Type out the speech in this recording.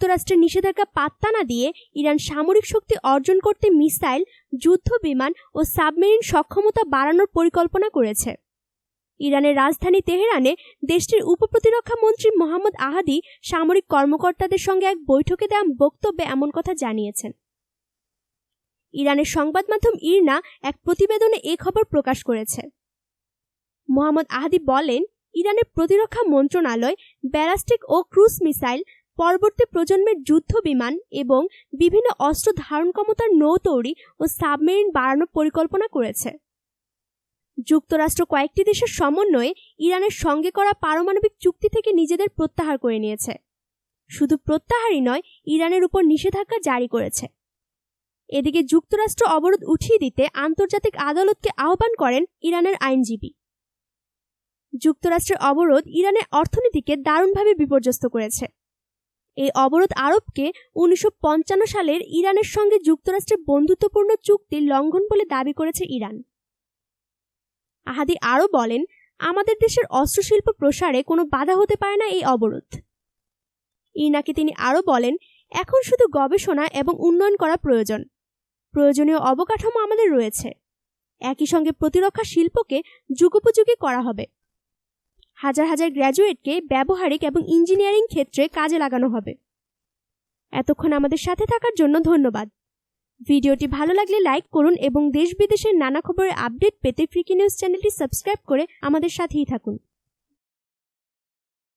যুক্তরাষ্ট্রের নিষেধাজ্ঞা পাত্তা না দিয়ে ইরান সামরিক শক্তি অর্জন করতে মিসাইল, যুদ্ধ বিমান ও সাবমেরিন সক্ষমতা বাড়ানোর পরিকল্পনা করেছে। ইরানের রাজধানী তেহরানে দেশটির উপপ্রতিরক্ষা মন্ত্রী মোহাম্মদ আহাদি সামরিক কর্মকর্তাদের সঙ্গে এক বৈঠকে দেওয়া বক্তব্যে এমন কথা জানিয়েছেন। ইরানের সংবাদ মাধ্যম ইরনা এক প্রতিবেদনে এ খবর প্রকাশ করেছে। মোহাম্মদ আহাদি বলেন, ইরানের প্রতিরক্ষা মন্ত্রণালয় ব্যালিস্টিক ও ক্রুজ মিসাইল, পরবর্তী প্রজন্মের যুদ্ধ বিমান এবং বিভিন্ন অস্ত্র ধারণ ক্ষমতার নৌ তৈরি ও সাবমেরিন বাড়ানোর পরিকল্পনা করেছে। যুক্তরাষ্ট্র কয়েকটি দেশের সমন্বয়ে ইরানের সঙ্গে করা পারমাণবিক চুক্তি থেকে নিজেদের প্রত্যাহার করে নিয়েছে। শুধু প্রত্যাহারই নয়, ইরানের উপর নিষেধাজ্ঞা জারি করেছে। এদিকে যুক্তরাষ্ট্র অবরোধ উঠিয়ে দিতে আন্তর্জাতিক আদালতকে আহ্বান করেন ইরানের আইনজীবী। যুক্তরাষ্ট্রের অবরোধ ইরানের অর্থনীতিকে দারুণভাবে বিপর্যস্ত করেছে। এই অবরোধ আরোপকে 1955 সালের ইরানের সঙ্গে যুক্তরাষ্ট্রের বন্ধুত্বপূর্ণ চুক্তির লঙ্ঘন বলে দাবি করেছে ইরান। আহাদি আরও বলেন, আমাদের দেশের অস্ত্রশিল্প প্রসারে কোনো বাধা হতে পারে না এই অবরোধ। ইরনাকে তিনি আরও বলেন, এখন শুধু গবেষণা এবং উন্নয়ন করা প্রয়োজন। প্রয়োজনীয় অবকাঠামো আমাদের রয়েছে। একই সঙ্গে প্রতিরক্ষা শিল্পকে যুগোপযোগী করা হবে। হাজার হাজার গ্র্যাজুয়েটকে ব্যবহারিক এবং ইঞ্জিনিয়ারিং ক্ষেত্রে কাজে লাগানো হবে। এতক্ষণ আমাদের সাথে থাকার জন্য ধন্যবাদ। ভিডিওটি ভালো লাগলে লাইক করুন এবং দেশ বিদেশের নানা খবরের আপডেট পেতে ফ্রিকি নিউজ চ্যানেলটি সাবস্ক্রাইব করে আমাদের সাথেই থাকুন।